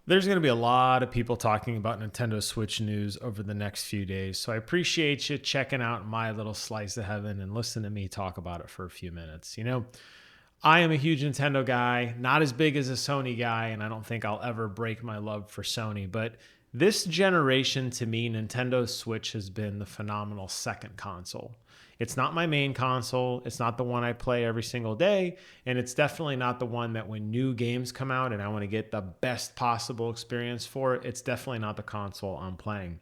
There's going to be a lot of people talking about Nintendo Switch news over the next few days, so I appreciate you checking out my little slice of heaven and listening to me talk about it for a few minutes. I am a huge Nintendo guy, not as big as a Sony guy, and I don't think I'll ever break my love for Sony, but this generation to me, Nintendo Switch has been the phenomenal second console. It's not my main console. It's not the one I play every single day. And it's definitely not the one that when new games come out and I want to get the best possible experience for it, it's definitely not the console I'm playing.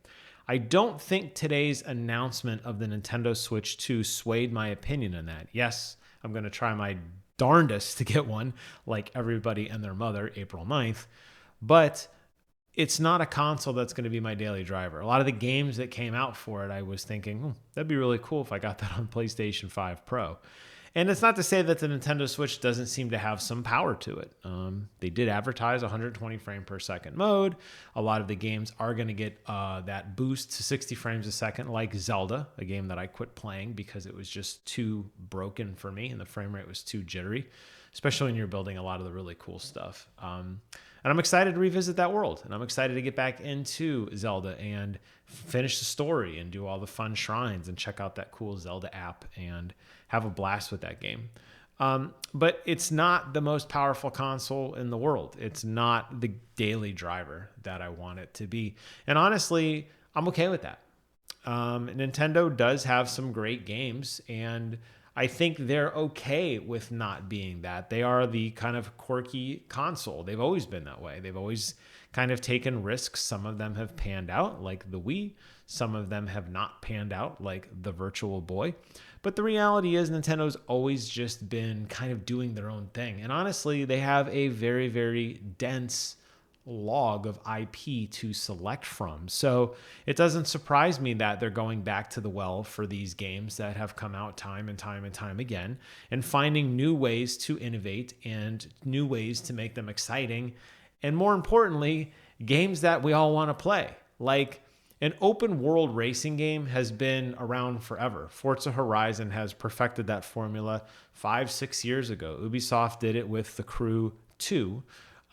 I don't think today's announcement of the Nintendo Switch 2 swayed my opinion in that. Yes, I'm going to try my darndest to get one like everybody and their mother April 9th. But it's not a console that's going to be my daily driver. A lot of the games that came out for it, I was thinking, that'd be really cool if I got that on PlayStation 5 Pro. And it's not to say that the Nintendo Switch doesn't seem to have some power to it. They did advertise 120 frame per second mode. A lot of the games are going to get that boost to 60 frames a second, like Zelda, a game that I quit playing because it was just too broken for me and the frame rate was too jittery, especially when you're building a lot of the really cool stuff. And I'm excited to revisit that world. And I'm excited to get back into Zelda and finish the story and do all the fun shrines and check out that cool Zelda app and have a blast with that game. But it's not the most powerful console in the world. It's not the daily driver that I want it to be. And honestly, I'm okay with that. Nintendo does have some great games, and I think they're okay with not being that. They are the kind of quirky console. They've always been that way. They've always kind of taken risks. Some of them have panned out, like the Wii. Some of them have not panned out, like the Virtual Boy. But the reality is Nintendo's always just been kind of doing their own thing. And honestly, they have a very, very dense log of IP to select from. So it doesn't surprise me that they're going back to the well for these games that have come out time and time and time again and finding new ways to innovate and new ways to make them exciting. And more importantly, games that we all want to play. Like an open world racing game has been around forever. Forza Horizon has perfected that formula 5-6 years ago. Ubisoft did it with The Crew 2.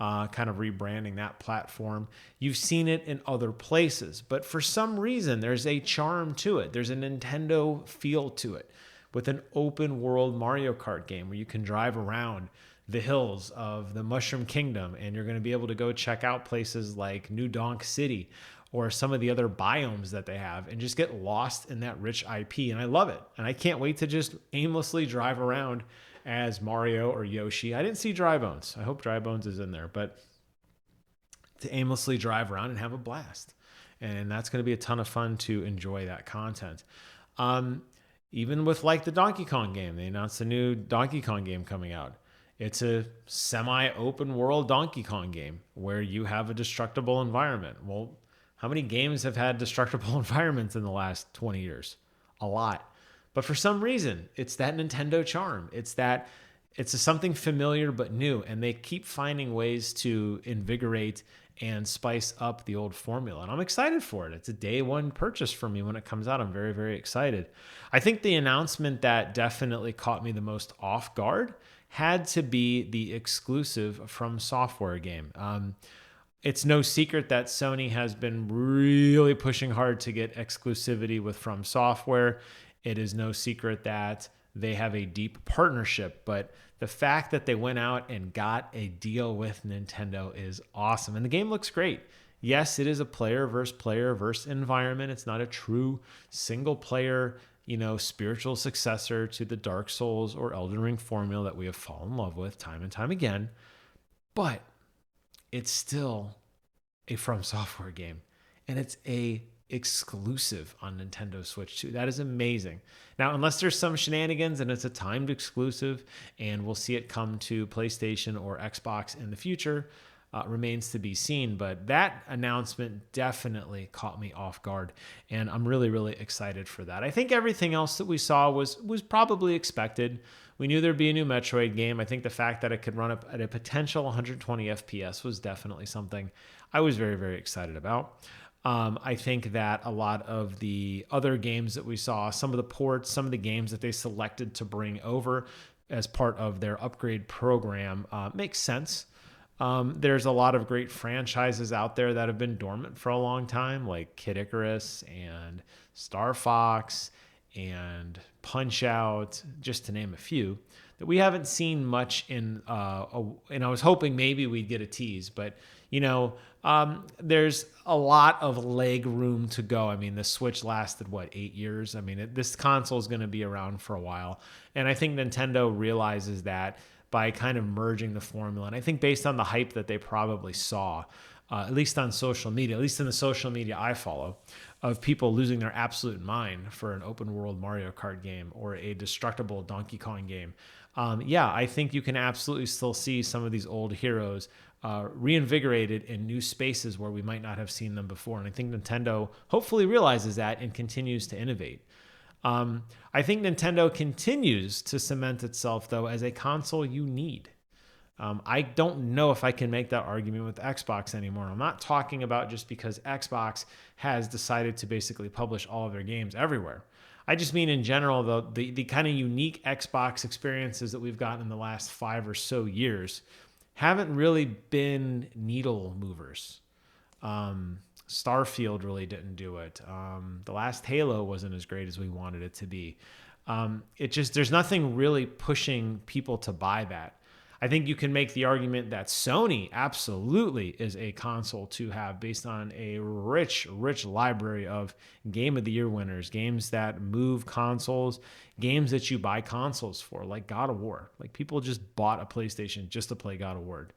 Kind of rebranding that platform. You've seen it in other places, but for some reason, there's a charm to it. There's a Nintendo feel to it with an open world Mario Kart game where you can drive around the hills of the Mushroom Kingdom and you're going to be able to go check out places like New Donk City or some of the other biomes that they have and just get lost in that rich IP. And I love it. And I can't wait to just aimlessly drive around as Mario or Yoshi. I didn't see Dry Bones. I hope Dry Bones is in there, but to aimlessly drive around and have a blast. And that's going to be a ton of fun to enjoy that content. Even with like the Donkey Kong game, they announced a new Donkey Kong game coming out. It's a semi-open world Donkey Kong game where you have a destructible environment. Well, how many games have had destructible environments in the last 20 years? A lot. But for some reason, it's that Nintendo charm. It's something familiar but new, and they keep finding ways to invigorate and spice up the old formula. And I'm excited for it. It's a day one purchase for me when it comes out. I'm very, very excited. I think the announcement that definitely caught me the most off guard had to be the exclusive From Software game. It's no secret that Sony has been really pushing hard to get exclusivity with From Software. It is no secret that they have a deep partnership, but the fact that they went out and got a deal with Nintendo is awesome. And the game looks great. Yes, it is a player versus environment. It's not a true single player, spiritual successor to the Dark Souls or Elden Ring formula that we have fallen in love with time and time again. But it's still a From Software game, and it's a exclusive on Nintendo Switch 2. That is amazing. Now, unless there's some shenanigans and it's a timed exclusive and we'll see it come to PlayStation or Xbox in the future, remains to be seen. But that announcement definitely caught me off guard, and I'm really, really excited for that. I think everything else that we saw was probably expected. We knew there'd be a new Metroid game. I think the fact that it could run up at a potential 120 FPS was definitely something I was very, very excited about. I think that a lot of the other games that we saw, some of the ports, some of the games that they selected to bring over as part of their upgrade program makes sense. There's a lot of great franchises out there that have been dormant for a long time, like Kid Icarus and Star Fox and Punch Out, just to name a few, that we haven't seen much in. And I was hoping maybe we'd get a tease, but there's a lot of leg room to go. I mean, the Switch lasted, 8 years? I mean, this console is going to be around for a while. And I think Nintendo realizes that by kind of merging the formula. And I think based on the hype that they probably saw, at least on social media, at least in the social media I follow, of people losing their absolute mind for an open world Mario Kart game or a destructible Donkey Kong game. I think you can absolutely still see some of these old heroes reinvigorated in new spaces where we might not have seen them before. And I think Nintendo hopefully realizes that and continues to innovate. I think Nintendo continues to cement itself, though, as a console you need. I don't know if I can make that argument with Xbox anymore. I'm not talking about just because Xbox has decided to basically publish all of their games everywhere. I just mean in general, though, the kind of unique Xbox experiences that we've gotten in the last 5 or so years haven't really been needle movers. Starfield really didn't do it. The last Halo wasn't as great as we wanted it to be. There's nothing really pushing people to buy that. I think you can make the argument that Sony absolutely is a console to have based on a rich library of Game of the Year winners, games that move consoles, games that you buy consoles for, like God of War. Like people just bought a PlayStation just to play God of War.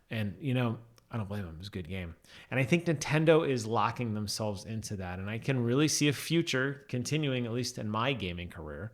And, I don't blame them. It was a good game. And I think Nintendo is locking themselves into that. And I can really see a future continuing, at least in my gaming career,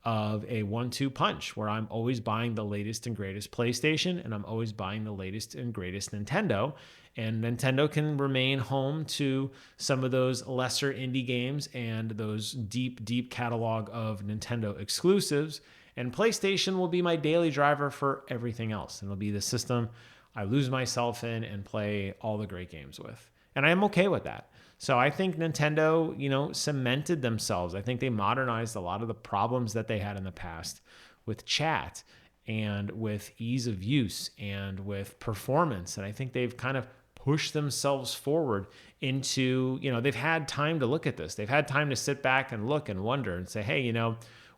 of a 1-2 punch where I'm always buying the latest and greatest PlayStation and I'm always buying the latest and greatest Nintendo. And Nintendo can remain home to some of those lesser indie games and those deep catalog of Nintendo exclusives. And PlayStation will be my daily driver for everything else. And it'll be the system I lose myself in and play all the great games with. And I am okay with that. So I think Nintendo, cemented themselves. I think they modernized a lot of the problems that they had in the past with chat and with ease of use and with performance. And I think they've kind of pushed themselves forward into, they've had time to look at this. They've had time to sit back and look and wonder and say, hey,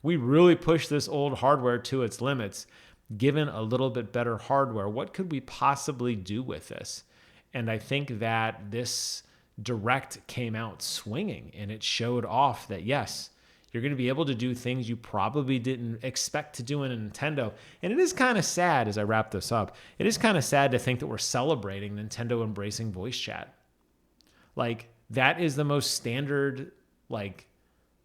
we really pushed this old hardware to its limits. Given a little bit better hardware, what could we possibly do with this? And I think that this Direct came out swinging and it showed off that, yes, you're going to be able to do things you probably didn't expect to do in a Nintendo. And it is kind of sad, as I wrap this up, it is kind of sad to think that we're celebrating Nintendo embracing voice chat. Like, that is the most standard,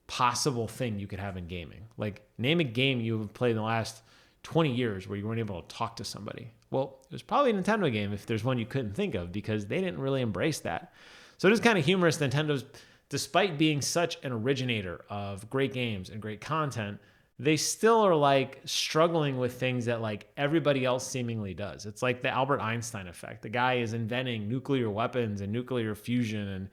possible thing you could have in gaming. Like, name a game you've played in the last 20 years where you weren't able to talk to somebody. Well, it was probably a Nintendo game if there's one you couldn't think of, because they didn't really embrace that. So it is kind of humorous. Nintendo's, despite being such an originator of great games and great content, they still are struggling with things that everybody else seemingly does. It's like the Albert Einstein effect. The guy is inventing nuclear weapons and nuclear fusion and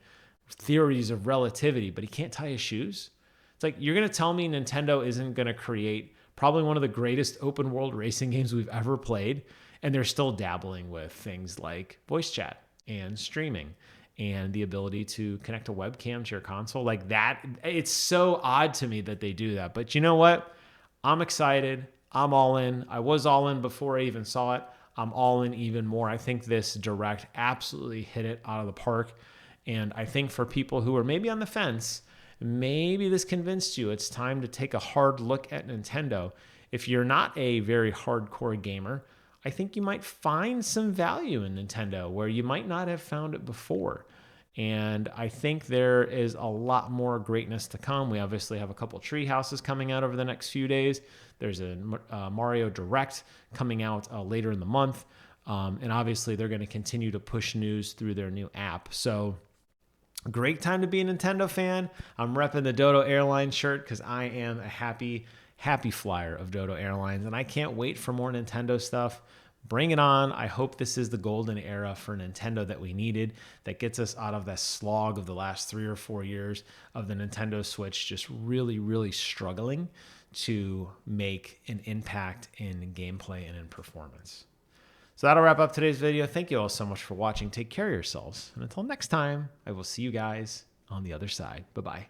theories of relativity, but he can't tie his shoes. It's like, you're going to tell me Nintendo isn't going to create probably one of the greatest open world racing games we've ever played, and they're still dabbling with things like voice chat and streaming and the ability to connect a webcam to your console. Like that, it's so odd to me that they do that. But you know what? I'm excited. I'm all in. I was all in before I even saw it. I'm all in even more. I think this Direct absolutely hit it out of the park. And I think for people who are maybe on the fence, maybe this convinced you it's time to take a hard look at Nintendo. If you're not a very hardcore gamer, I think you might find some value in Nintendo where you might not have found it before. And I think there is a lot more greatness to come. We obviously have a couple tree houses coming out over the next few days. There's a Mario Direct coming out later in the month. And obviously they're going to continue to push news through their new app. So great time to be a Nintendo fan. I'm repping the Dodo Airlines shirt because I am a happy flyer of Dodo Airlines, and I can't wait for more Nintendo stuff. Bring it on. I hope this is the golden era for Nintendo that we needed, that gets us out of that slog of the last 3 or 4 years of the Nintendo Switch just really struggling to make an impact in gameplay and in performance. So that'll wrap up today's video. Thank you all so much for watching. Take care of yourselves. And until next time, I will see you guys on the other side. Bye-bye.